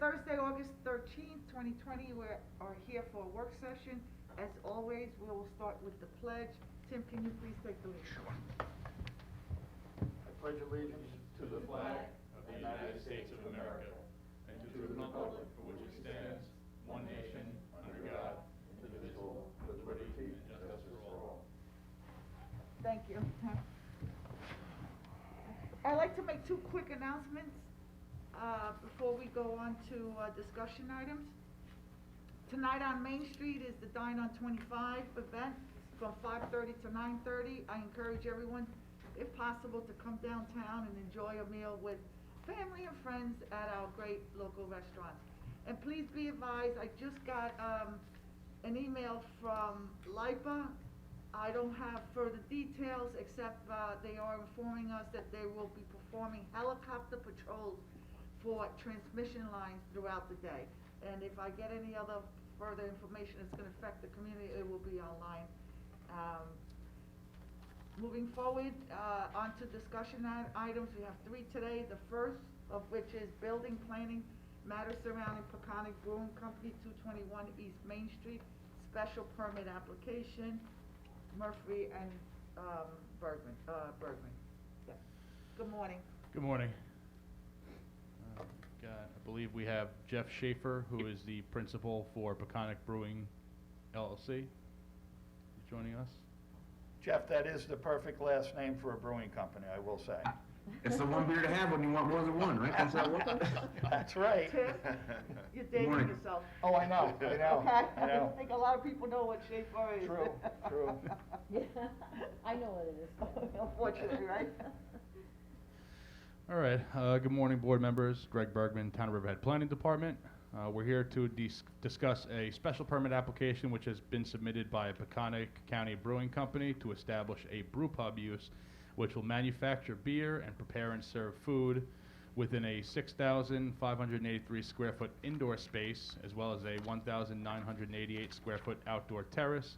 Thursday, August 13th, 2020. We are here for a work session. As always, we will start with the pledge. Tim, can you please take the lead? Sure. I pledge allegiance To the flag of the United States of America, and to the republic for which it stands, one nation, under God, indivisible, with liberty and justice for all. Thank you. I'd like to make two quick announcements before we go on to discussion items. Tonight on Main Street is the Dine on 25 event from 5:30 to 9:30. I encourage everyone, if possible, to come downtown and enjoy a meal with family and friends at our great local restaurants. And please be advised, I just got an email from LIPA. I don't have further details except they are informing us that they will be performing helicopter patrols for transmission lines throughout the day. And if I get any other further information that's going to affect the community, it will be online. Moving forward, on to discussion items. We have three today, the first of which is building planning matters surrounding Peconic Brewing Company, 221 East Main Street, special permit application, Murphy and Bergman. Yeah. Good morning. Good morning. I believe we have Jeff Schaefer, who is the principal for Peconic Brewing LLC. Joining us. Jeff, that is the perfect last name for a brewing company, I will say. It's the one beer to have when you want more than one, right? That's how it works. That's right. Tim, you're dating Morning. yourself. Oh, I know. Okay, I I know. don't think a lot of people know what Schaefer is. True. Yeah, I know what it is. Unfortunately, right? All right. Good morning, board members. Greg Bergman, Town of Riverhead Planning Department. We're here to discuss a special permit application which has been submitted by Peconic County Brewing Company to establish a brew pub use which will manufacture beer and prepare and serve food within a 6,583 square foot indoor space as well as a 1,988 square foot outdoor terrace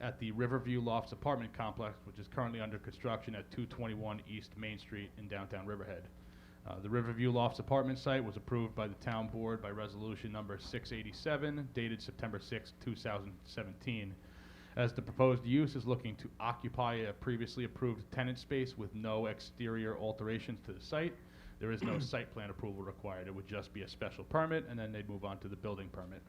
at the Riverview Lofts apartment complex, which is currently under construction at 221 East Main Street in downtown Riverhead. The Riverview Lofts apartment site was approved by the town board by resolution number 687, dated September 6, 2017. As the proposed use is looking to occupy a previously approved tenant space with no exterior alterations to the site, there is no site plan approval required. It would just be a special permit, and then they'd move on to the building permit.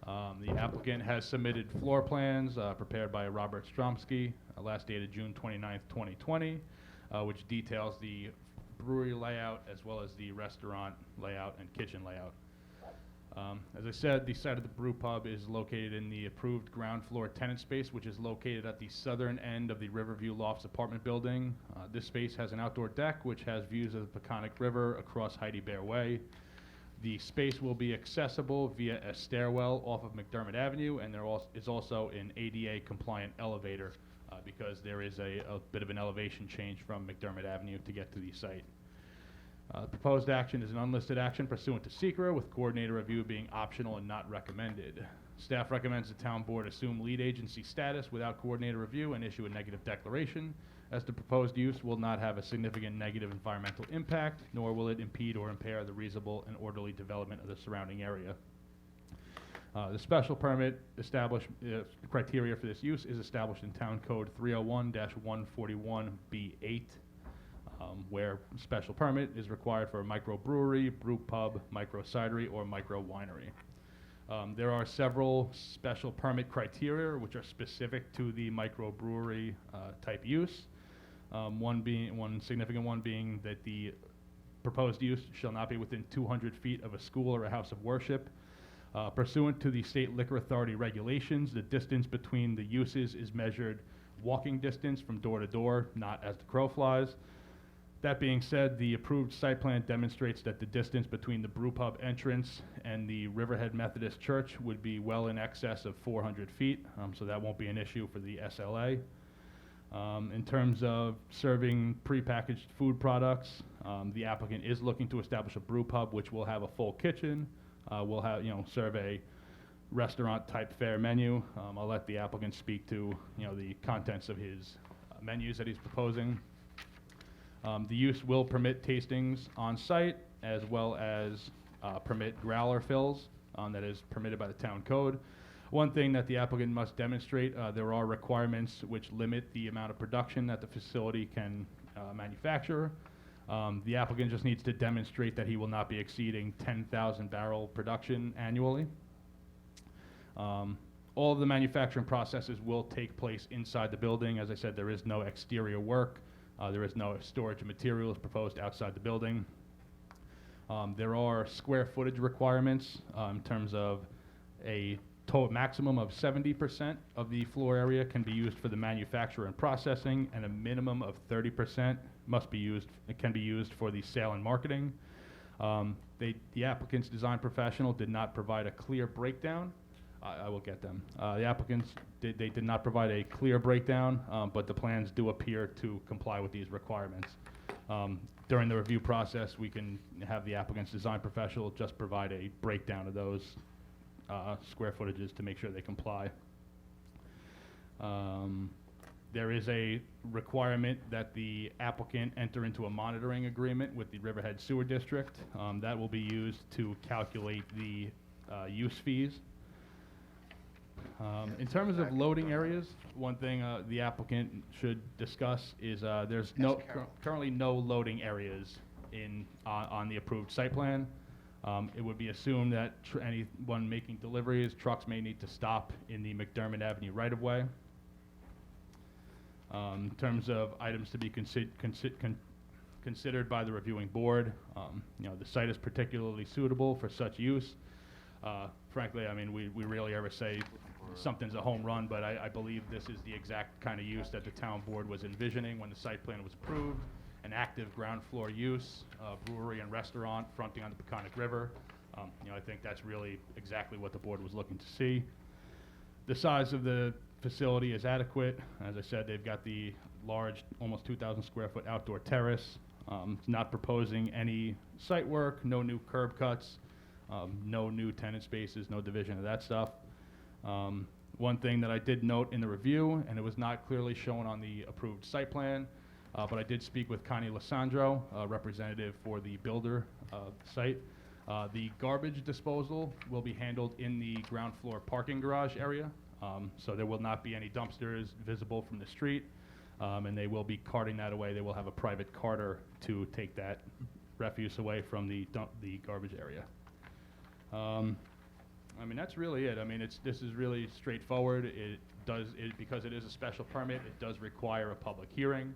The applicant has submitted floor plans prepared by Robert Stromsky, last dated June 29th, 2020, which details the brewery layout as well as the restaurant layout and kitchen layout. As I said, the site of the brew pub is located in the approved ground floor tenant space, which is located at the southern end of the Riverview Lofts apartment building. This space has an outdoor deck which has views of the Peconic River across Heidi Bear Way. The space will be accessible via a stairwell off of McDermott Avenue, and there is also an ADA compliant elevator because there is a bit of an elevation change from McDermott Avenue to get to the site. Proposed action is an unlisted action pursuant to SECRA, with coordinator review being optional and not recommended. Staff recommends the town board assume lead agency status without coordinator review and issue a negative declaration, as the proposed use will not have a significant negative environmental impact, nor will it impede or impair the reasonable and orderly development of the surrounding area. The special permit criteria for this use is established in Town Code 301-141B8, where special permit is required for a microbrewery, brew pub, micro cidery, or micro winery. There are several special permit criteria which are specific to the microbrewery type use. One significant one being that the proposed use shall not be within 200 feet of a school or a house of worship. Pursuant to the State Liquor Authority regulations, the distance between the uses is measured walking distance from door to door, not as the crow flies. That being said, the approved site plan demonstrates that the distance between the brew pub entrance and the Riverhead Methodist Church would be well in excess of 400 feet, so that won't be an issue for the SLA. In terms of serving prepackaged food products, the applicant is looking to establish a brew pub which will have a full kitchen. We'll have, serve a restaurant type fare menu. I'll let the applicant speak to, the contents of his menus that he's proposing. The use will permit tastings on site as well as permit growler fills, that is permitted by the town code. One thing that the applicant must demonstrate, there are requirements which limit the amount of production that the facility can manufacture. The applicant just needs to demonstrate that he will not be exceeding 10,000 barrel production annually. All of the manufacturing processes will take place inside the building. As I said, there is no exterior work. There is no storage of materials proposed outside the building. There are square footage requirements in terms of a total maximum of 70% of the floor area can be used for the manufacture and processing, and a minimum of 30% can be used for the sale and marketing. The applicant's design professional did not provide a clear breakdown. I will get them. The applicants they did not provide a clear breakdown, but the plans do appear to comply with these requirements. During the review process, we can have the applicant's design professional just provide a breakdown of those square footages to make sure they comply. There is a requirement that the applicant enter into a monitoring agreement with the Riverhead Sewer District. That will be used to calculate the use fees. In terms of loading areas, one thing the applicant should discuss is there's currently no loading areas on the approved site plan. It would be assumed that anyone making deliveries, trucks may need to stop in the McDermott Avenue right-of-way. In terms of items to be considered by the reviewing board, the site is particularly suitable for such use. Frankly, I mean, we rarely ever say something's a home run, but I believe this is the exact kind of use that the town board was envisioning when the site plan was approved. An active ground floor use, brewery and restaurant fronting on the Peconic River. I think that's really exactly what the board was looking to see. The size of the facility is adequate. As I said, they've got the large, almost 2,000 square foot outdoor terrace. It's not proposing any site work, no new curb cuts, no new tenant spaces, no division of that stuff. One thing that I did note in the review, and it was not clearly shown on the approved site plan, but I did speak with Connie Lissandro, representative for the builder site. The garbage disposal will be handled in the ground floor parking garage area, so there will not be any dumpsters visible from the street, and they will be carting that away. They will have a private carter to take that refuse away from the garbage area. I mean, that's really it. I mean, this is really straightforward. Because it is a special permit, it does require a public hearing.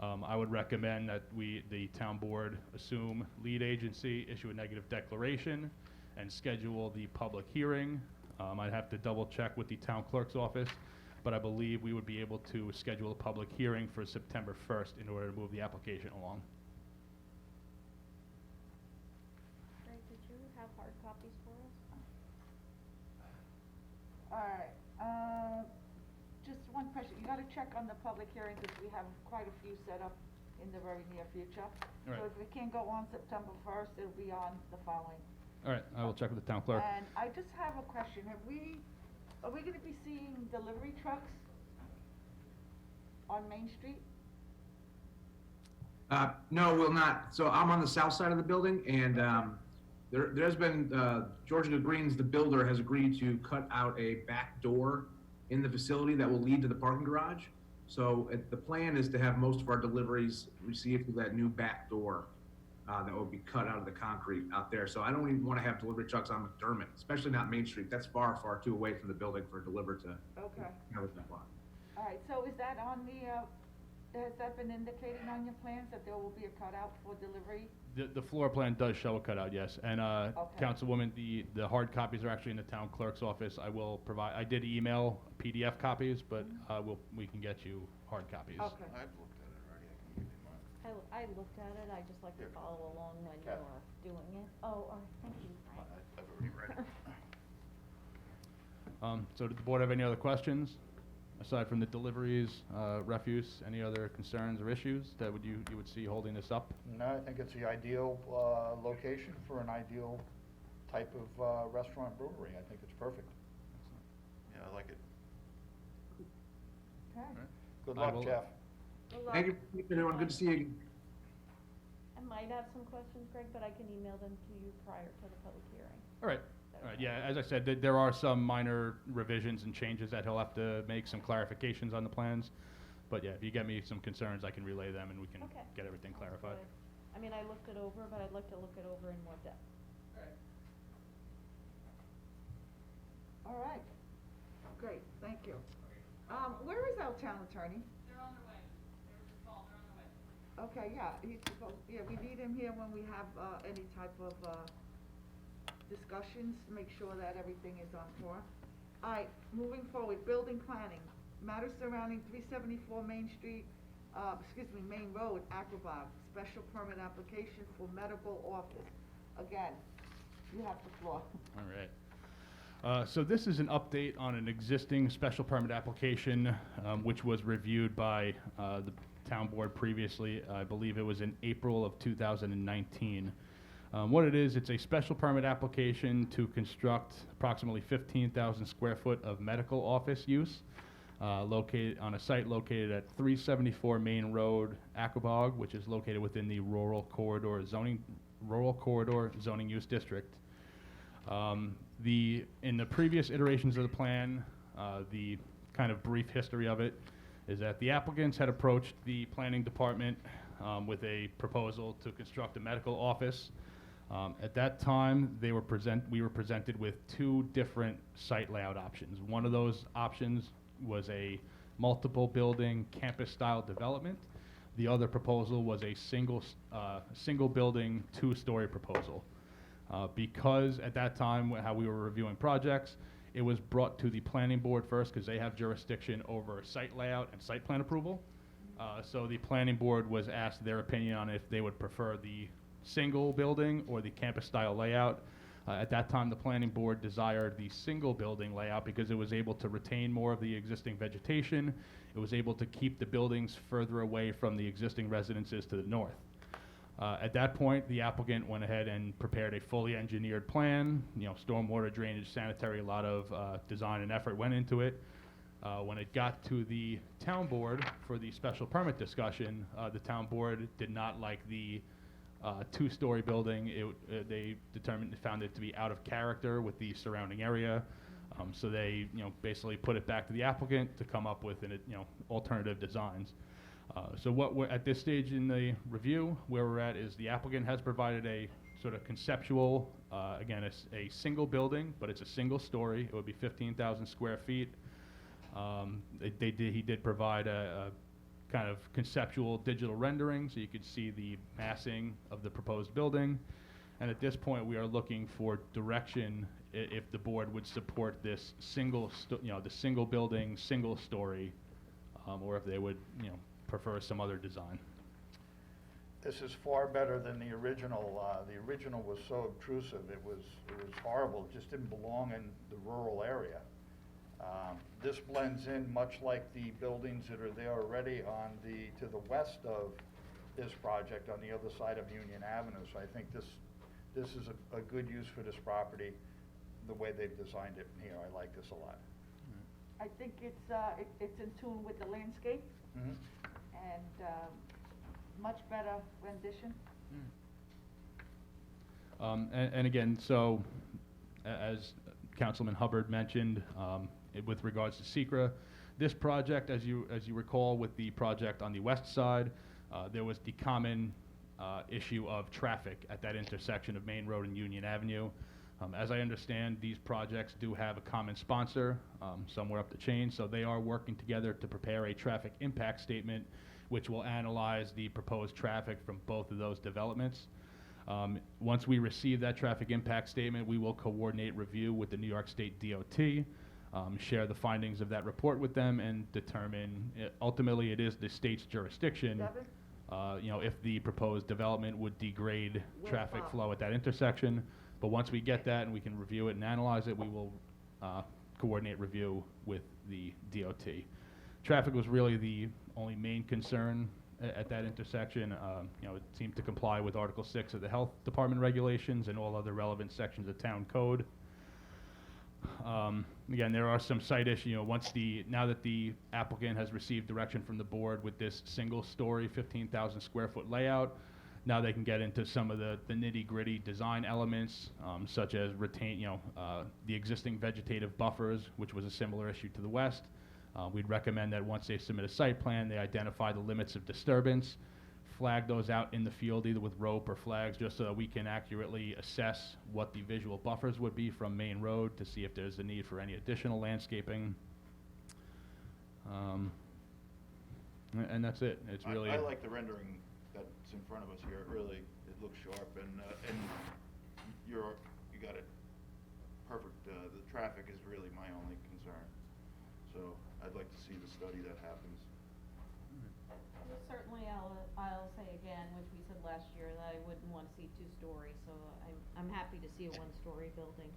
I would recommend that the town board, assume lead agency, issue a negative declaration, and schedule the public hearing. I'd have to double check with the town clerk's office, but I believe we would be able to schedule a public hearing for September 1st in order to move the application along. Greg, did you have hard copies for us? All right, just one question, you gotta check on the public hearing, because we have quite a few set up in the very near future. All right. So if it can't go on September 1st, it'll be on the following. All right, I will check with the town clerk. And I just have a question, are we gonna be seeing delivery trucks on Main Street? No, we'll not. So I'm on the south side of the building, and there's been, Georgia Greens, the builder, has agreed to cut out a back door in the facility that will lead to the parking garage. So the plan is to have most of our deliveries received through that new back door that will be cut out of the concrete out there. So I don't even want to have delivery trucks on McDermott, especially not Main Street. That's far, far too away from the building for a deliver to. Okay. Everything block. All right, so is that on has that been indicated on your plans, that there will be a cutout for delivery? The floor plan does show a cutout, yes. And Councilwoman, the hard copies are actually in the town clerk's office. I will provide, I did email PDF copies, but we can get you hard copies. Okay. I've looked at it already, I can give you mine. I looked at it, I just like to Here. follow along when Yeah. you're doing it. Oh, all right, thank you, Frank. I've already read it. So did the board have any other questions? Aside from the deliveries, refuse, any other concerns or issues that you would see holding this up? No, I think it's the ideal location for an ideal type of restaurant brewery. I think it's perfect. Yeah, I like it. Okay. Good I luck, will- Jeff. Good luck. Thank you, everyone. Good to see you again. And might have some questions, Greg, but I can email them to you prior to the public hearing. All right. All right, yeah, as I said, there are some minor revisions and changes that he'll have to make, some clarifications on the plans. But yeah, if you get me some concerns, I can relay them and we can Okay. get everything Sounds clarified. good. I mean, I looked it over, but I'd like to look it over in more depth. All right, great, thank you. Where is our town attorney? They're on their way. They were just called, they're on their way. Okay, yeah, he's supposed, yeah, we need him here when we have, any type of, discussions, to make sure that everything is on point. All right, moving forward, building planning, matters surrounding 374 Main Street, Main Road, Aquabog, special permit application for medical office. Again, you have the floor. All right. So this is an update on an existing special permit application, which was reviewed by the town board previously. I believe it was in April of 2019. What it is, it's a special permit application to construct approximately 15,000 square foot of medical office use, located on a site located at 374 Main Road, Aquabog, which is located within the rural corridor zoning use district. In the previous iterations of the plan, the kind of brief history of it is that the applicants had approached the planning department with a proposal to construct a medical office. At that time, we were presented with two different site layout options. One of those options was a multiple building campus-style development. The other proposal was a single building, two-story proposal. Because at that time, how we were reviewing projects, it was brought to the planning board first because they have jurisdiction over site layout and site plan approval. So the planning board was asked their opinion on if they would prefer the single building or the campus-style layout. At that time, the planning board desired the single building layout because it was able to retain more of the existing vegetation. It was able to keep the buildings further away from the existing residences to the north. At that point, the applicant went ahead and prepared a fully engineered plan, stormwater, drainage, sanitary, a lot of design and effort went into it. When it got to the town board for the special permit discussion, the town board did not like the two-story building. They found it to be out of character with the surrounding area. So they, basically put it back to the applicant to come up with, alternative designs. So what we're, at this stage in the review, where we're at is the applicant has provided a sort of conceptual, again, a single building, but it's a single story. It would be 15,000 square feet. He did provide a kind of conceptual digital rendering, so you could see the massing of the proposed building. And at this point, we are looking for direction if the board would support this the single building, single story, or if they would, prefer some other design. This is far better than the original. The original was so obtrusive, it was horrible. It just didn't belong in the rural area. This blends in much like the buildings that are there already to the west of this project on the other side of Union Avenue. So I think this is a good use for this property, the way they've designed it here. I like this a lot. I think it's in tune with the landscape Mm-hmm. and, much better rendition. And again, so as Councilman Hubbard mentioned, with regards to SECRA, this project, as you recall, with the project on the west side, there was the common issue of traffic at that intersection of Main Road and Union Avenue. As I understand, these projects do have a common sponsor somewhere up the chain, so they are working together to prepare a traffic impact statement, which will analyze the proposed traffic from both of those developments. Once we receive that traffic impact statement, we will coordinate review with the New York State DOT, share the findings of that report with them, and determine, ultimately it is the state's jurisdiction, Devin? if the proposed development would degrade Will traffic follow. flow at that intersection. But once we get that and we can review it and analyze it, we will coordinate review with the DOT. Traffic was really the only main concern at that intersection. It seemed to comply with Article 6 of the Health Department regulations and all other relevant sections of town code. Again, there are some site issues. Now that the applicant has received direction from the board with this single-story, 15,000 square foot layout, Now they can get into some of the nitty-gritty design elements, such as the existing vegetative buffers, which was a similar issue to the west. We'd recommend that once they submit a site plan, they identify the limits of disturbance, flag those out in the field either with rope or flags, just so that we can accurately assess what the visual buffers would be from Main Road to see if there's a need for any additional landscaping. And that's it. It's really. I like the rendering that's in front of us here. It looks sharp, and you got it perfect. The traffic is really my only concern. So I'd like to see the study that happens. Well, certainly, I'll say again, which we said last year, that I wouldn't want to see two-story, so I'm happy to see a one-story building.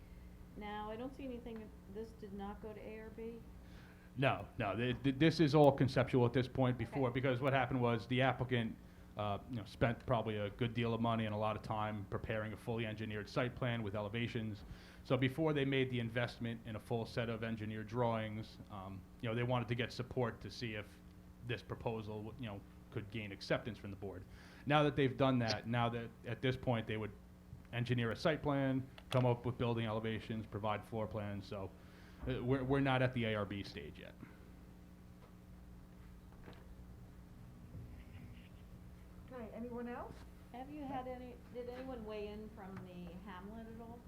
Now, I don't see anything, this did not go to ARB? No, this is all conceptual at this point before, Okay. because what happened was the applicant, spent probably a good deal of money and a lot of time preparing a fully engineered site plan with elevations. So before they made the investment in a full set of engineered drawings, they wanted to get support to see if this proposal, could gain acceptance from the board. Now that they've done that, now that at this point they would engineer a site plan, come up with building elevations, provide floor plans, so we're not at the ARB stage yet. Okay, anyone else? Have you had did anyone weigh in from the Hamlet at all?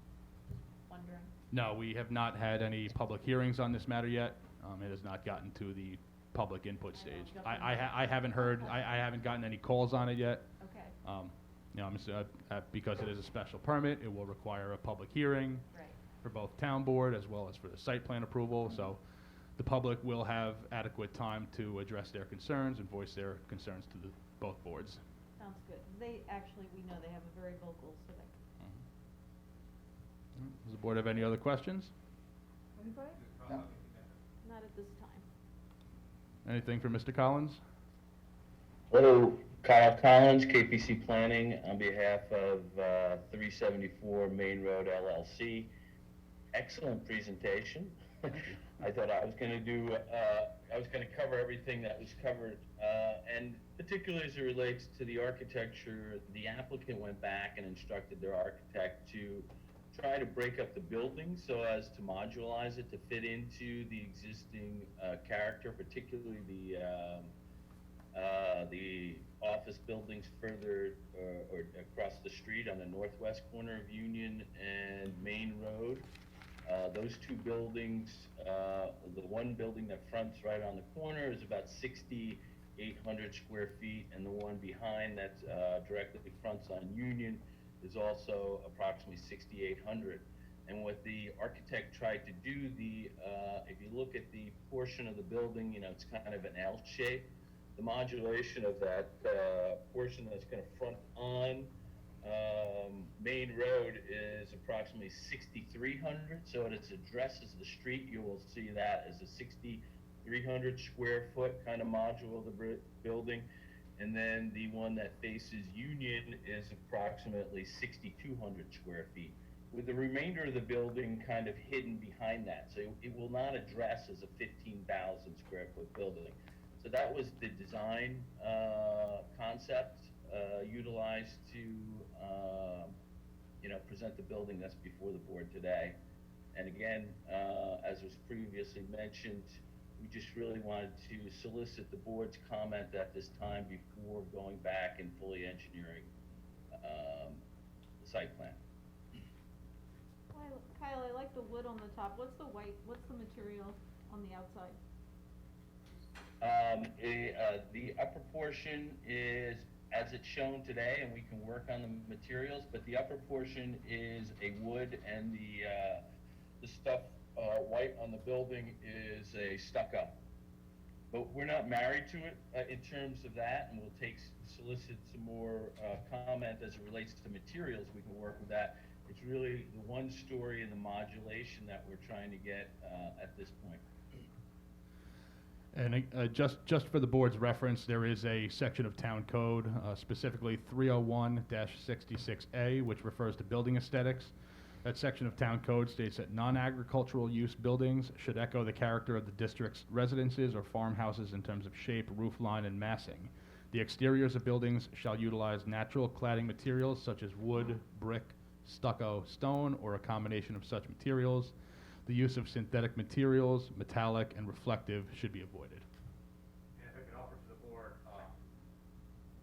Just wondering. No, we have not had any public hearings on this matter yet. It has not gotten to the public input I know, stage. jumping I haven't heard, Okay. I haven't gotten any calls on it yet. Okay, Because it is a special permit, it will require a public hearing right. for both town board as well as for the site plan approval. So the public will have adequate time to address their concerns and voice their concerns to both boards. Sounds good. They, actually, we know they have a very vocal civic. Does the board have any other questions? Anybody? Not at this time. Anything for Mr. Collins? Hello, Kyle Collins, KPC Planning, on behalf of 374 Main Road LLC. Excellent presentation. I thought I was going to cover everything that was covered, and particularly as it relates to the architecture, the applicant went back and instructed their architect to try to break up the building so as to modularize it to fit into the existing character, particularly the office buildings further or across the street on the northwest corner of Union and Main Road. Those two buildings, the one building that fronts right on the corner is about 6,800 square feet, and the one behind that directly fronts on Union is also approximately 6,800. And what the architect tried to do, if you look at the portion of the building, it's kind of an L shape. The modulation of that portion that's going to front on Main Road is approximately 6,300. So as it addresses the street, you will see that as a 6,300 square foot kind of module of the building. And then the one that faces Union is approximately 6,200 square feet, with the remainder of the building kind of hidden behind that. So it will not address as a 15,000 square foot building. So that was the design concept utilized to present the building that's before the board today. And again, as was previously mentioned, we just really wanted to solicit the board's comment at this time before going back and fully engineering the site plan. Kyle, I like the wood on the top. What's the material on the outside? The upper portion is as it's shown today, and we can work on the materials, but the upper portion is a wood, and the stuff white on the building is a stucco. But we're not married to it in terms of that, and we'll solicit some more comment as it relates to materials. We can work with that. It's really the one story and the modulation that we're trying to get at this point. And just for the board's reference, there is a section of town code, specifically 301-66A, which refers to building aesthetics. That section of town code states that non-agricultural use buildings should echo the character of the district's residences or farmhouses in terms of shape, roof line, and massing. The exteriors of buildings shall utilize natural cladding materials such as wood, brick, stucco, stone, or a combination of such materials. The use of synthetic materials, metallic, and reflective should be avoided. And if I could offer to the board,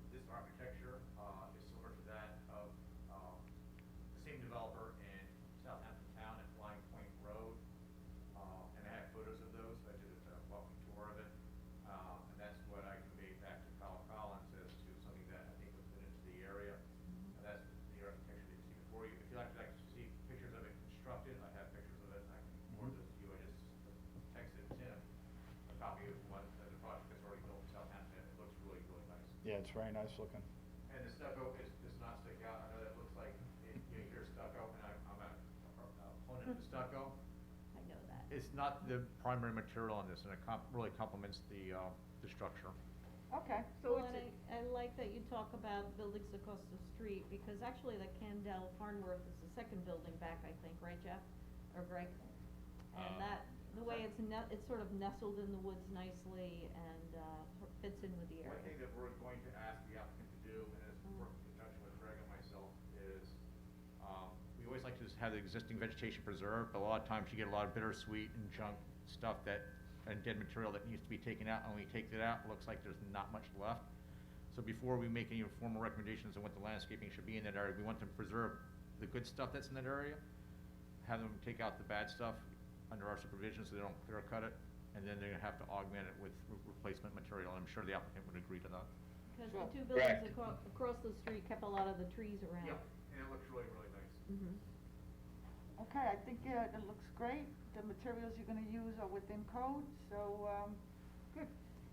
this architecture is similar to that of the same developer in Southampton Town at Flying Point Road. And I have photos of those. I did a walking tour of it. And that's what I conveyed back to Kyle Collins as to something that I think would fit into the area. And that's the architecture that you see before you. If you'd like to see pictures of it constructed, I have pictures of it. I can forward those to you. I just texted Tim a copy of one of the project that's already built in Southampton. It looks really, really nice. Yeah, it's very nice looking. And the stucco does not stick out. I know that looks like, you hear stucco, and I'm a opponent of stucco. I know that. It's not the primary material on this, and it really complements the structure. Okay, so Well, it's, and I like that you talk about buildings across the street, because actually the Candell Farnworth is the second building back, I think, right, Jeff? Or Greg? And that, the way it's it's sort of nestled in the woods nicely and, fits in with the One thing area. that we're going to ask the applicant to do, and is working in conjunction with Greg and myself, is, we always like to just have the existing vegetation preserved, but a lot of times you get a lot of bittersweet and junk stuff and dead material that needs to be taken out, and when we take it out, it looks like there's not much left. So before we make any formal recommendations on what the landscaping should be in that area, we want to preserve the good stuff that's in that area, have them take out the bad stuff under our supervision so they don't clear cut it, and then they're gonna have to augment it with replacement material, and I'm sure the applicant would agree to that. Because Sure. the two buildings Correct. across the street kept a lot of the trees around. And it looks really, really nice. Mhm. okay, I think, it looks great. The materials you're gonna use are within code, so, good.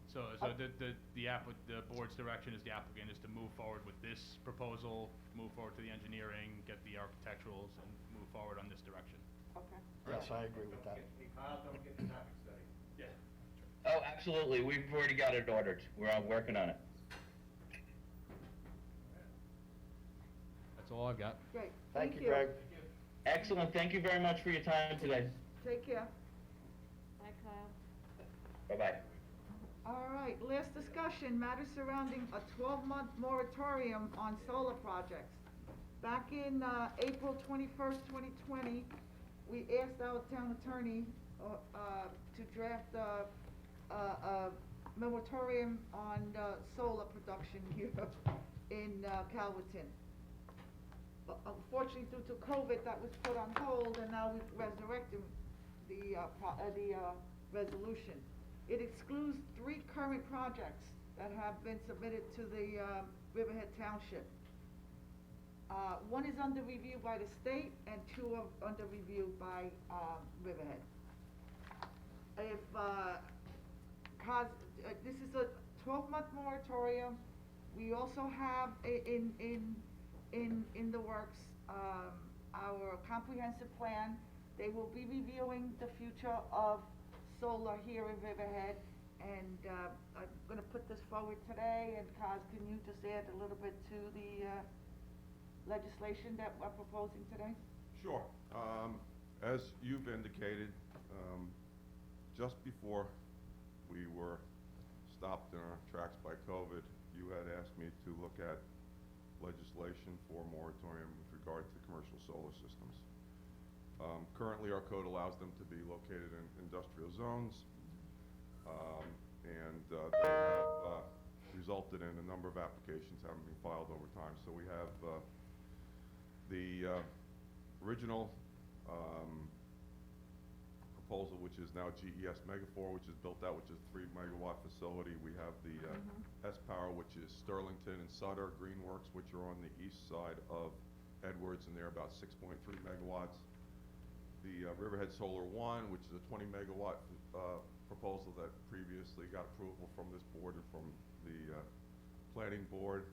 So the board's direction is the applicant is to move forward with this proposal, move forward to the engineering, get the architecturals, and move forward on this direction. Okay. Yes, I agree with that. Hey, Kyle, don't get the traffic study. Yeah. Oh, absolutely, we've already got it ordered, we're working on it. That's all I've got. Great, Thank you, Greg. Excellent, thank you very much for your time today. Take care. Bye, Kyle. Bye-bye. All right, last discussion, matters surrounding a 12-month moratorium on solar projects. Back in, April 21st, 2020, we asked our town attorney, to draft a moratorium on, solar production here in, Calverton. But unfortunately, due to COVID, that was put on hold, and now we've resurrected the resolution. It excludes 3 current projects that have been submitted to the, Riverhead Township. One is under review by the state, and 2 are under review by, Riverhead. If, this is a 12-month moratorium. We also have in the works, our comprehensive plan. They will be reviewing the future of solar here in Riverhead, and, I'm gonna put this forward today, and Kaz, can you just add a little bit to the, legislation that we're proposing today? Sure. As you've indicated, just before we were stopped in our tracks by COVID, you had asked me to look at legislation for moratorium with regard to commercial solar systems. Currently, our code allows them to be located in industrial zones, and they have resulted in a number of applications having been filed over time. So we have the original proposal, which is now GES Megafor, which is built out, which is a 3-megawatt facility. We have the S-Power, which is Sterlington and Sutter Greenworks, which are on the east side of Edwards, and they're about 6.3 megawatts. The Riverhead Solar One, which is a 20-megawatt proposal that previously got approval from this board and from the planning board.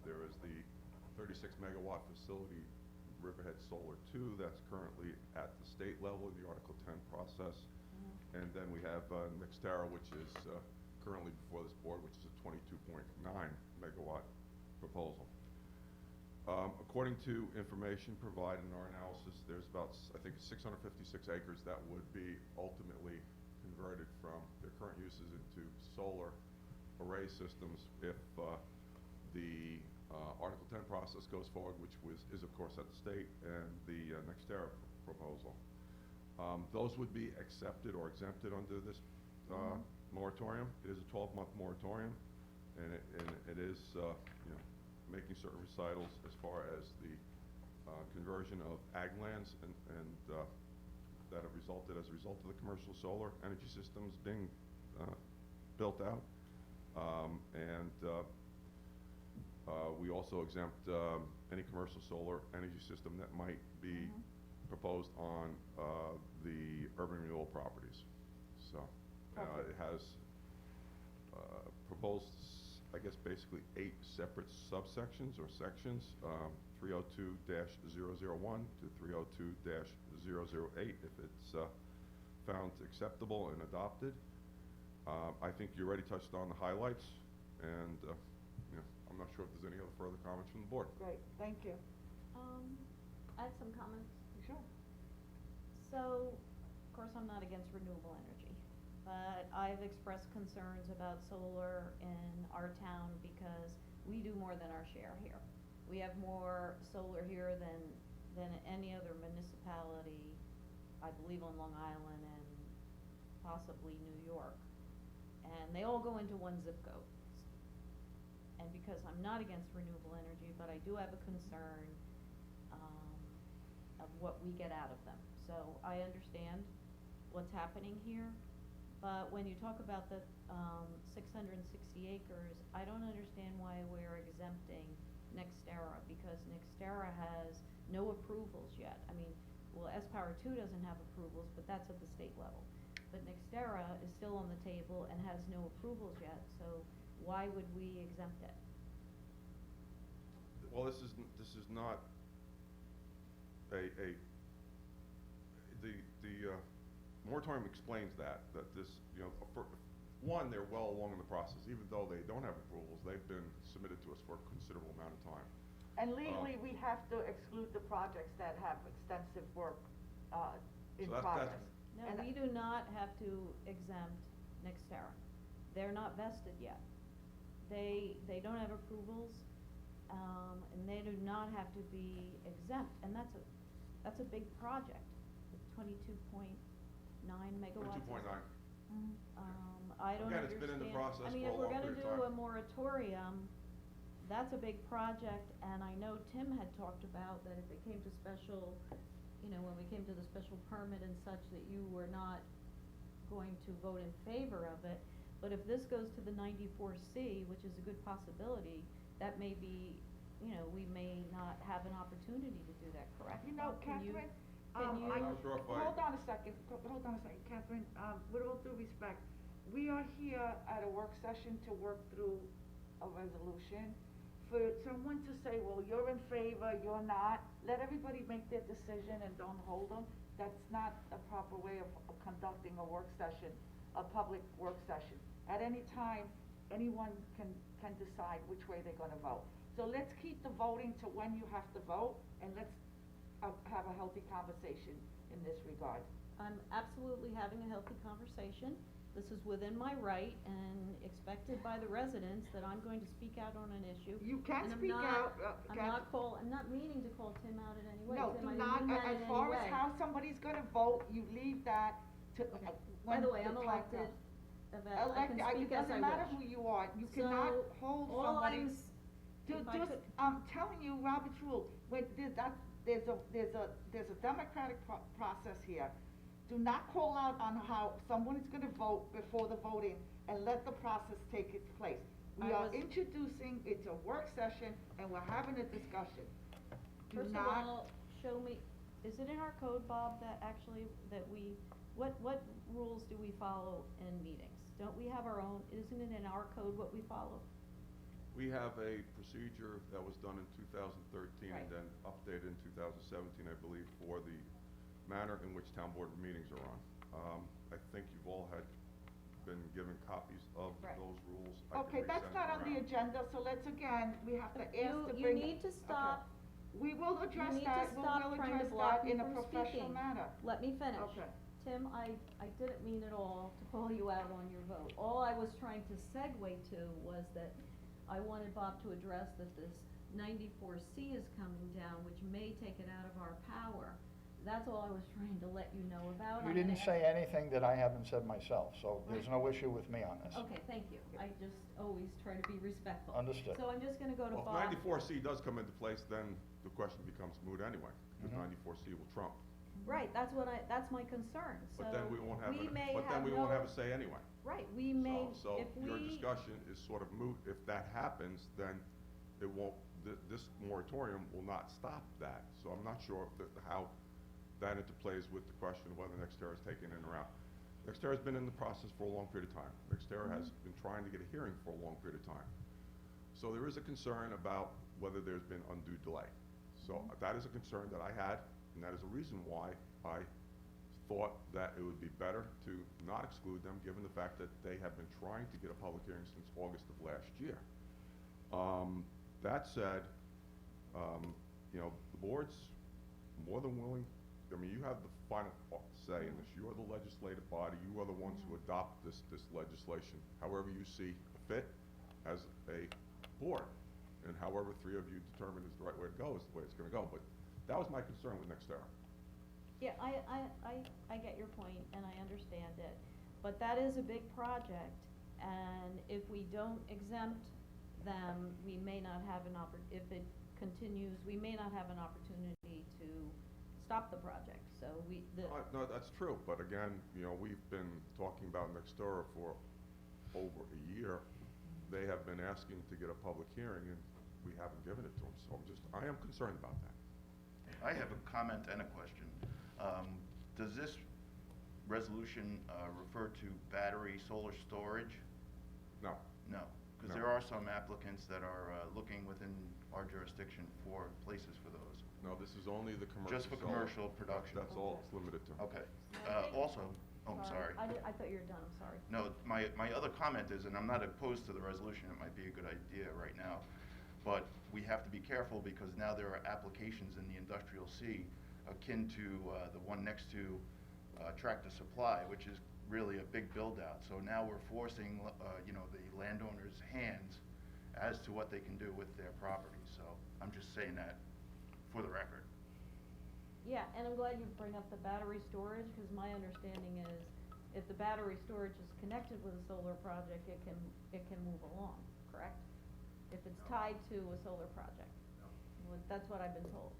There is the 36-megawatt facility, Riverhead Solar 2, that's currently at the state level in the Article 10 process. And then we have Nextera, which is currently before this board, which is a 22.9 megawatt proposal. According to information provided in our analysis, there's about, I think, 656 acres that would be ultimately converted from their current uses into solar array array systems if the Article 10 process goes forward, which is of course at the state, and the NextEra proposal. Those would be accepted or exempted under this moratorium. It is a 12-month moratorium, and it is, making certain recitals as far as the conversion of ag lands and that have resulted as a result of the commercial solar energy systems being built out. We also exempt any commercial solar energy system that might be proposed on the urban renewal properties. So it has proposed, I guess, basically 8 separate subsections or sections, 302-001 to 302-008 if it's found acceptable and adopted. I think you already touched on the highlights, and I'm not sure if there's any other further comments from the board. Great, thank you. I have some comments. Sure. So, of course, I'm not against renewable energy, but I've expressed concerns about solar in our town because we do more than our share here. We have more solar here than any other municipality, I believe on Long Island and possibly New York. And they all go into one zip code. And because I'm not against renewable energy, but I do have a concern of what we get out of them. So I understand what's happening here, but when you talk about the 660 acres, I don't understand why we're exempting NextEra, because NextEra has no approvals yet. I mean, well, S-Power 2 doesn't have approvals, but that's at the state level. But NextEra is still on the table and has no approvals yet, so why would we exempt it? Well, this is not the moratorium explains that this, for one, they're well along in the process. Even though they don't have approvals, they've been submitted to us for a considerable amount of time. And legally, we have to exclude the projects that have extensive work in So that's- progress. No, And we do not have to exempt NextEra. They're not vested yet. They don't have approvals, and they do not have to be exempt, and that's a big project. It's 22.9 megawatts. 22.9. I don't Again, understand. it's been in the process I mean, for a if we're long gonna period of do a time. moratorium, that's a big project, and I know Tim had talked about that if it came to special, when we came to the special permit and such, that you were not going to vote in favor of it. But if this goes to the 94C, which is a good possibility, that may be, we may not have an opportunity to do that, correct? You know, Can you- Catherine, can you- Not sure if I- hold on a second, Catherine, with all due respect, we are here at a work session to work through a resolution. For someone to say, well, you're in favor, you're not, let everybody make their decision and don't hold them. That's not a proper way of conducting a work session, a public work session. At any time, anyone can decide which way they're gonna vote. So let's keep the voting to when you have to vote, and let's have a healthy conversation in this regard. I'm absolutely having a healthy conversation. This is within my right and expected by the residents that I'm going to speak out on an issue. You can And I'm speak not- out, I'm not meaning to call Tim out in any way. No, Tim, do I not, didn't mean that as in any far as way. how somebody's gonna vote, you leave that to, Okay. when By the way, I'm time elected, comes. I can Elected, speak it as I doesn't matter wish. who you are, you cannot So, hold all somebody. I'm s- if I could- I'm telling you, Robert's rule, when there's a democratic process here. Do not call out on how someone is gonna vote before the voting, and let the process take its place. We I are was- introducing, it's a work session, and we're having a discussion. Do First of not- all, show me, is it in our code, Bob, that actually, what rules do we follow in meetings? Don't we have our own, isn't it in our code what we follow? We have a procedure that was done in 2013 Right. and then updated in 2017, I believe, for the manner in which town board meetings are on. I think you've all been given copies of Right. those rules. I can Okay, that's resend not them on the around. agenda, so let's again, we have to ask to You bring. need to okay. stop, We will address need to that, we stop will trying to address block that me in a from professional speaking. manner. let me finish. Okay. Tim, I didn't mean at all to call you out on your vote. All I was trying to segue to was that I wanted Bob to address that this 94C is coming down, which may take it out of our power. That's all I was trying to let you know about. You I'm gonna didn't say anything that I haven't said myself, so there's no issue with me on this. Okay, thank you. I just always try to be respectful. Understood. So I'm just gonna go to Well, Bob. if 94C does come into place, then the question becomes moot anyway, because 94C will trump. Right, that's my concern, so But then we won't have, we may but then we no- won't have a say anyway. Right, we may, So if your we, discussion is sort of moot. If that happens, then it won't, this moratorium will not stop that. So I'm not sure how that interplays with the question of whether Nextera is taken in or out. Nextera's been in the process for a long period of time. Nextera has been trying to get a hearing for a long period of time. So there is a concern about whether there's been undue delay. So that is a concern that I had, and that is a reason why I thought that it would be better to not exclude them, given the fact that they have been trying to get a public hearing since August of last year. That said, you know, the board's more than willing, I mean, you have the final say in this. You are the legislative body. You are the ones who adopt this legislation, however you see fit as a board. And however three of you determine is the right way to go is the way it's gonna go. But that was my concern with Nextera. yeah, I get your point and I understand it, but that is a big project, and if we don't exempt them, we may not have if it continues, we may not have an opportunity to stop the project, so No, that's true, but again, you know, we've been talking about Nextera for over a year. They have been asking to get a public hearing, and we haven't given it to them, so I am concerned about that. I have a comment and a question. Does this resolution refer to battery solar storage? No, No, because No. there are some applicants that are looking within our jurisdiction for places for those. no, this is only the commercial. Just for solar. commercial production. That's all it's limited to. Okay. I think- Also, I'm sorry. I thought you were done, I'm sorry. No, my other comment is, and I'm not opposed to the resolution, it might be a good idea right now, but we have to be careful because now there are applications in the industrial C akin to the one next to Tractor Supply, which is really a big build-out. So now we're forcing, you know, the landowner's hands as to what they can do with their property. So I'm just saying that for the record. Yeah, and I'm glad you bring up the battery storage, because my understanding is if the battery storage is connected with a solar project, it can move along, correct? If it's tied to a solar project. Well, that's what I've been told.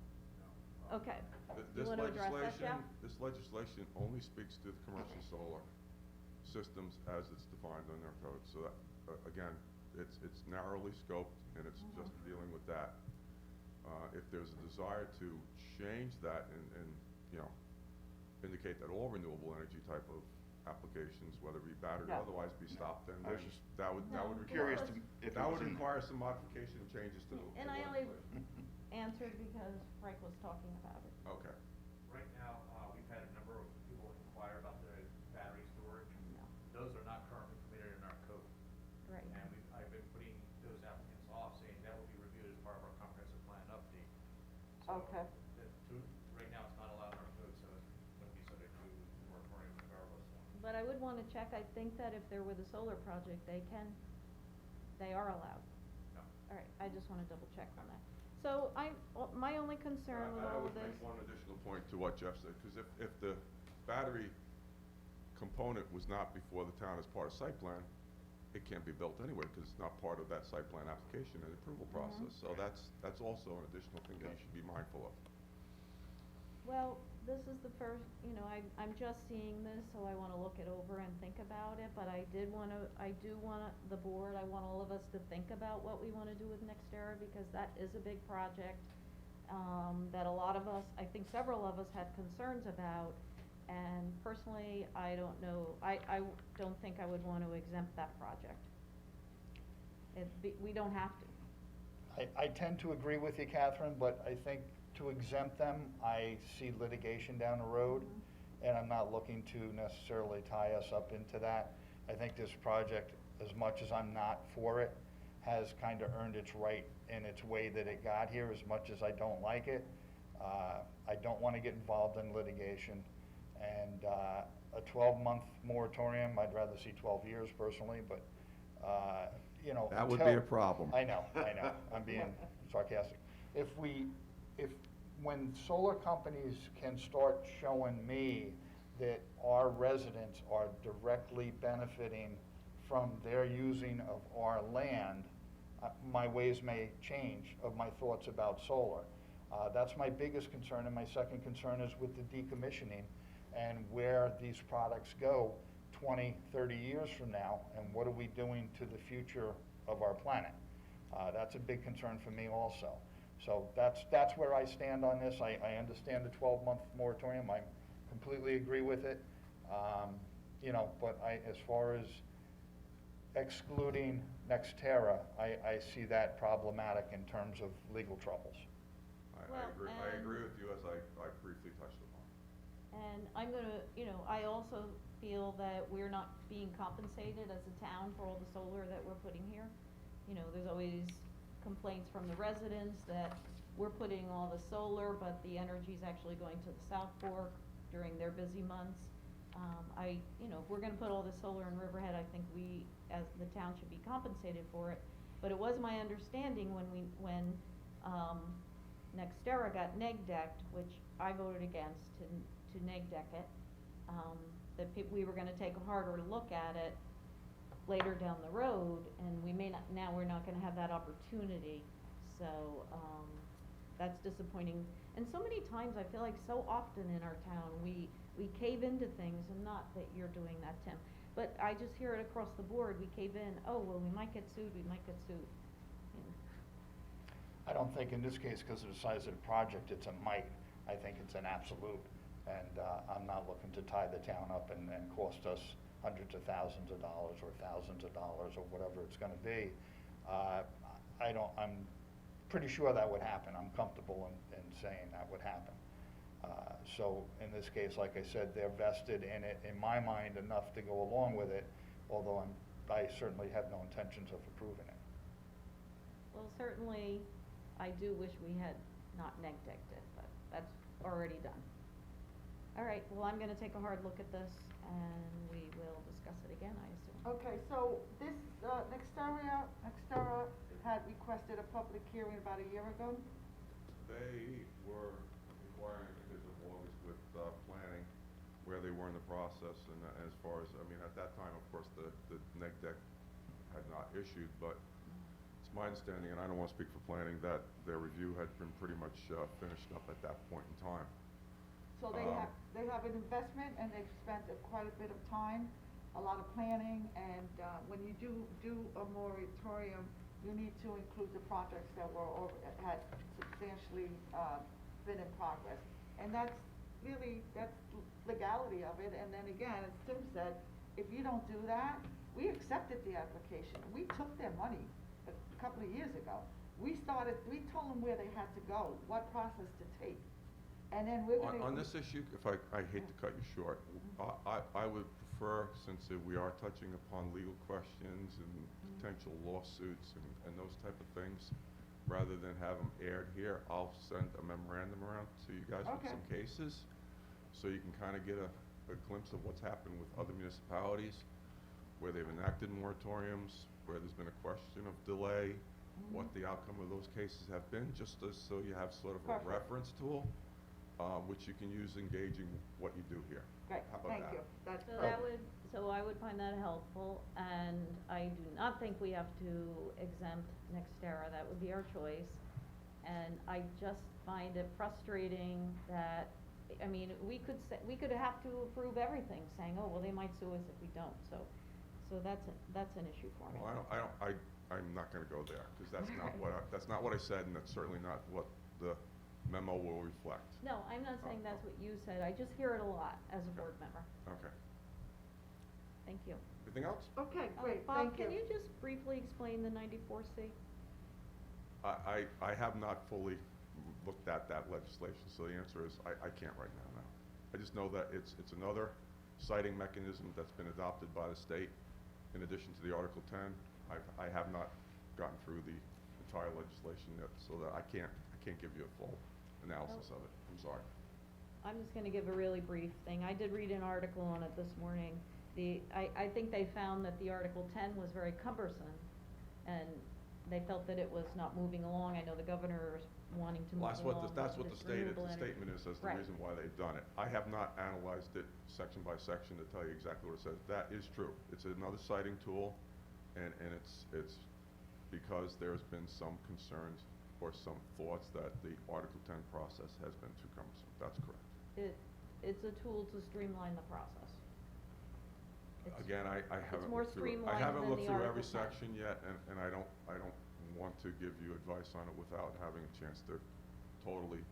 Okay. You This wanna address that, legislation, Jeff? this legislation only speaks to the commercial solar systems as it's defined in their code. So that, again, it's narrowly scoped, and it's just dealing with that. If there's a desire to change that and, you know, indicate that all renewable energy type of applications, whether it be battery or Yeah. otherwise, be stopped, then I was just that would No, require. Curious to, if it That was would in- require some modification and changes to the And I only legislation. answered because Frank was talking about it. Okay. Right now, we've had a number of people inquire about the battery storage. No. Those are not currently permitted in our code. Right. And I've been putting those applicants off, saying that will be reviewed as part of our comprehensive plan update. So Okay. right now, it's not allowed in our code, so it's going to be subject to moratorium regardless. But I would wanna check, I think that if they're with a solar project, they are allowed. No. All right, I just wanna double check on that. So my only concern with I all would of this. make one additional point to what Jeff said, because if the battery component was not before the town as part of site plan, it can't be built anywhere, because it's not part of that site plan application and approval process. So that's also an additional thing that you should be mindful of. Well, this is the first, you know, I'm just seeing this, so I wanna look it over and think about it, but I do wanna, the board, I want all of us to think about what we wanna do with Nextera, because that is a big project, that a lot of us, I think several of us had concerns about, and personally, I don't know, I don't think I would wanna exempt that project. We don't have to. I tend to agree with you, Catherine, but I think to exempt them, I see litigation down the road, and I'm not looking to necessarily tie us up into that. I think this project, as much as I'm not for it, has kind of earned its right in its way that it got here, as much as I don't like it. I don't want to get involved in litigation. And a 12-month moratorium, I'd rather see 12 years personally, but, you know. That would be until- a problem. I know, I'm being sarcastic. When solar companies can start showing me that our residents are directly benefiting from their using of our land, my ways may change of my thoughts about solar. That's my biggest concern, and my second concern is with the decommissioning and where these products go 20, 30 years from now, and what are we doing to the future of our planet? That's a big concern for me also. So that's where I stand on this. I understand the 12-month moratorium. I completely agree with it. You know, but as far as excluding Nextera, I see that problematic in terms of legal troubles. Well, I agree with you, as I briefly touched upon. And I'm gonna, you know, I also feel that we're not being compensated as a town for all the solar that we're putting here. You know, there's always complaints from the residents that we're putting all the solar, but the energy's actually going to the South Fork during their busy months. You know, if we're gonna put all this solar in Riverhead, I think we, as the town, should be compensated for it. But it was my understanding when Nextera got neg-decked, which I voted against to neg-deck it, that we were gonna take a harder look at it later down the road, and we may not, now we're not gonna have that opportunity. So, that's disappointing. And so many times, I feel like so often in our town, we cave into things, and not that you're doing that, Tim, but I just hear it across the board, we cave in, oh, well, we might get sued, you know. I don't think in this case, because of the size of the project, it's a might. I think it's an absolute. And I'm not looking to tie the town up and cost us hundreds of thousands of dollars or thousands of dollars or whatever it's gonna be. I'm pretty sure that would happen. I'm comfortable in saying that would happen. So in this case, like I said, they're vested in it, in my mind, enough to go along with it, although I certainly have no intentions of approving it. Well, certainly, I do wish we had not neg-decked it, but that's already done. All right, well, I'm gonna take a hard look at this, and we will discuss it again, I assume. Okay, so this, Nextera had requested a public hearing about a year ago. They were inquiring because of August with planning, where they were in the process, and as far as, I mean, at that time, of course, the neg deck had not issued, but it's my understanding, and I don't want to speak for planning, that their review had been pretty much finished up at that point in time. So they have an investment, and they've spent quite a bit of time, a lot of planning, and when you do a moratorium, you need to include the projects that had substantially been in progress. And that's legality of it, and then again, as Tim said, if you don't do that, we accepted the application, we took their money a couple of years ago. We told them where they had to go, what process to take, and then we're gonna. On this issue, if I hate to cut you short, I would prefer, since we are touching upon legal questions and potential lawsuits and those type of things, rather than have them aired here, I'll send a memorandum around to you guys with some cases, so you can kind of get a glimpse of what's happened with other municipalities, where they've enacted moratoriums, where there's been a question of delay, what the outcome of those cases have been, just so you have sort of a reference tool, which you can use engaging what you do here. Great, How about thank that? you, that's So perfect. I would find that helpful, and I do not think we have to exempt Nextera, that would be our choice. And I just find it frustrating that, I mean, we could have to approve everything, saying, oh, well, they might sue us if we don't, so that's an issue for me. Well, I'm not gonna go there, because that's not what I said, and that's certainly not what the memo will reflect. No, I'm not saying that's what you said, I just hear it a lot as a board member. Okay. Thank you. Anything else? Okay, great, Bob, thank you. can you just briefly explain the 94C? I have not fully looked at that legislation, so the answer is I can't right now, no. I just know that it's another citing mechanism that's been adopted by the state in addition to the Article 10. I have not gotten through the entire legislation yet, so that I can't give you a full analysis of it. I'm sorry. I'm just gonna give a really brief thing. I did read an article on it this morning. I think they found that the Article 10 was very cumbersome, and they felt that it was not moving along. I know the governor is wanting to Well, move along that's with what this the renewable energy. statement is, as the Right. reason why they've done it. I have not analyzed it section by section to tell you exactly what it says. That is true. It's another citing tool, and it's because there's been some concerns or some thoughts that the Article 10 process has been too cumbersome. That's correct. It's a tool to streamline the process. It's- Again, I haven't more looked through it. I streamlined haven't than looked the through Article every 10. section yet, and I don't want to give you advice on it without having a chance to totally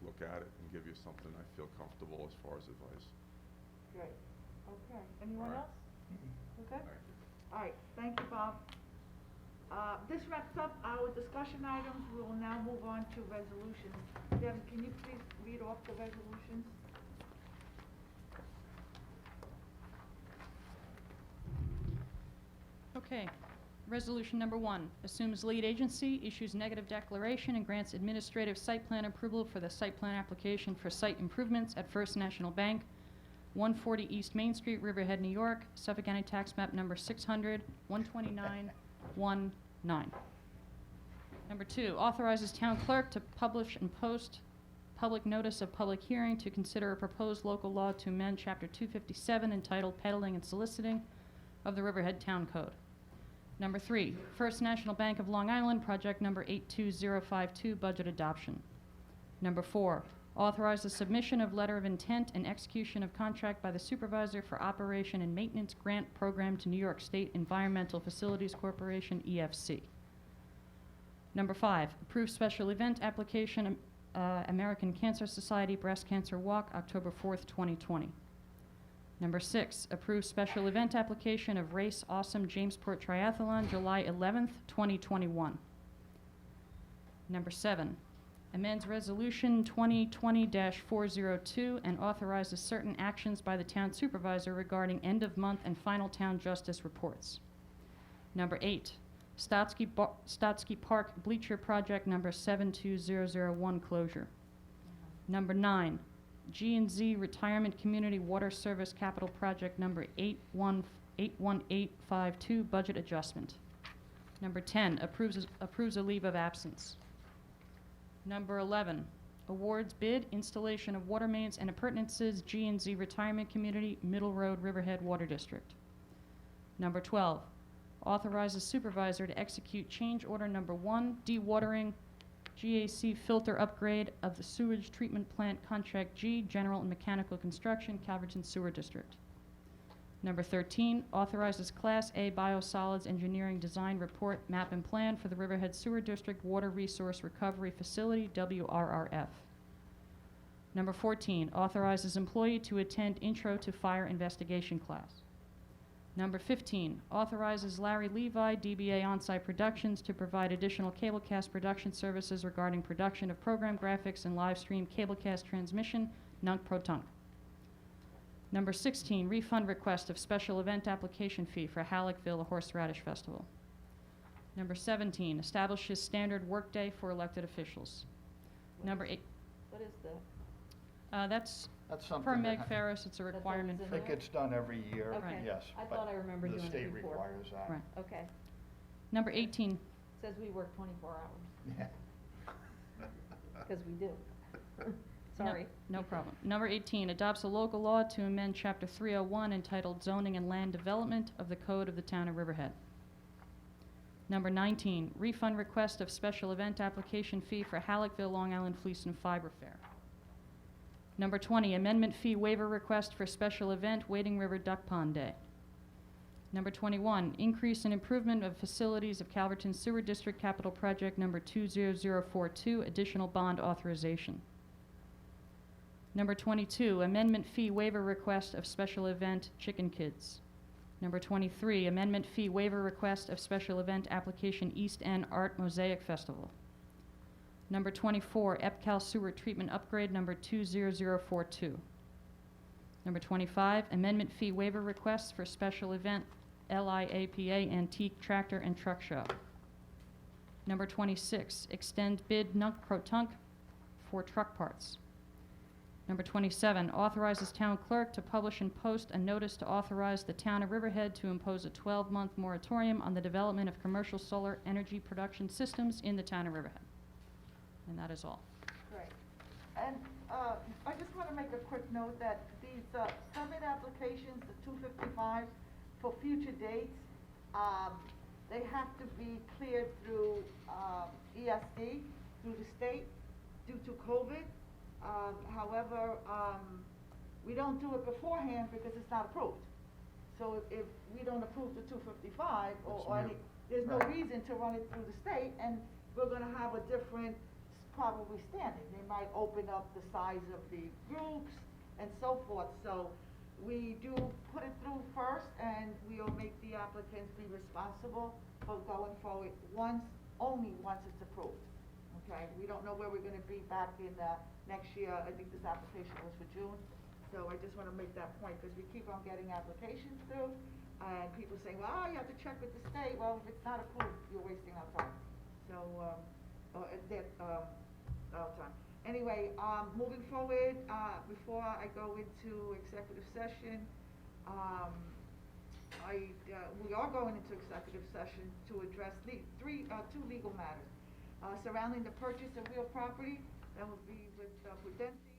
look at it and give you something I feel comfortable as far as advice. Great. Okay, anyone All right. else? Okay? All right, thank you, Bob. This wraps up our discussion items. We will now move on to resolutions. Devin, can you please read off the resolutions? Okay. Resolution number 1, assumes lead agency, issues negative declaration, and grants administrative site plan approval for the site plan application for site improvements at First National Bank, 140 East Main Street, Riverhead, New York, Suffolk County Tax Map number 600, 12919. Number 2, authorizes town clerk to publish and post public notice of public hearing to consider a proposed local law to amend Chapter 257 entitled Peddling and Soliciting of the Riverhead Town Code. Number 3, First National Bank of Long Island, project number 82052, budget adoption. Number 4, authorize the submission of letter of intent and execution of contract by the supervisor for operation and maintenance grant program to New York State Environmental Facilities Corporation, EFC. Number 5, approve special event application, American Cancer Society Breast Cancer Walk, October 4th, 2020. Number 6, approve special event application of Race Awesome Jamesport Triathlon, July 11th, 2021. Number 7, amends Resolution 2020-402 and authorizes certain actions by the town supervisor regarding end-of-month and final town justice reports. Number 8, Stotsky Park Bleacher Project number 72001 closure. Number 9, G&Z Retirement Community Water Service Capital Project number 81852 budget adjustment. Number 10, approves a leave of absence. Number 11, awards bid installation of water mains and appurtenances, G&Z Retirement Community, Middle Road, Riverhead Water District. Number 12, authorizes supervisor to execute change order number 1, dewatering GAC filter upgrade of the sewage treatment plant contract G, general and mechanical construction, Calverton Sewer District. Number 13, authorizes Class A biosolids engineering design report, map and plan for the Riverhead Sewer District Water Resource Recovery Facility, WRRF. Number 14, authorizes employee to attend intro to fire investigation class. Number 15, authorizes Larry Levi, DBA Onsite Productions, to provide additional cablecast production services regarding production of program graphics and live stream cablecast transmission, nunc-pro-tunc. Number 16, refund request of special event application fee for Halleckville Horseradish Festival. Number 17, establishes standard workday for elected officials. Number 8, What is that? that's That's something. per that Meg ha- Ferris, it's a always requirement. in I think there? it's done every year, Okay. yes. I but thought I remembered doing it The state before. requires that. Right. Okay, Number 18, says we work 24 hours, Yeah. because we do. No- Sorry. No problem. Number 18, adopts a local law to amend Chapter 301 entitled Zoning and Land Development of the Code of the Town of Riverhead. Number 19, refund request of special event application fee for Halleckville Long Island Fleece and Fiber Fair. Number 20, amendment fee waiver request for special event Wading River Duck Pond Day. Number 21, increase and improvement of facilities of Calverton Sewer District Capital Project number 20042, additional bond authorization. Number 22, amendment fee waiver request of special event Chicken Kids. Number 23, amendment fee waiver request of special event application East End Art Mosaic Festival. Number 24, EPCAL sewer treatment upgrade number 20042. Number 25, amendment fee waiver requests for special event LIAPA Antique Tractor and Truck Show. Number 26, extend bid nunc-pro-tunc for truck parts. Number 27, authorizes town clerk to publish and post a notice to authorize the town of Riverhead to impose a 12-month moratorium on the development of commercial solar energy production systems in the town of Riverhead. And that is all. Great. And, I just wanna make a quick note that these, permit applications, the 255, for future dates, they have to be cleared through, ESD, through the state, due to COVID. However, we don't do it beforehand because it's not approved. So if we don't approve the 255, It's or new. there's no Right. reason to run it through the state, and we're gonna have a different probably standing. They might open up the size of the groups and so forth. So we do put it through first, and we'll make the applicants be responsible for going forward only once it's approved. Okay, we don't know where we're gonna be back in, next year. I think this application was for June. So I just wanna make that point, because we keep on getting applications through, and people say, well, you have to check with the state. Well, if it's not approved, you're wasting our time. So, our time. Anyway, moving forward, before I go into executive session, we are going into executive session to address two legal matters. Surrounding the purchase of real property, that would be with Prudential.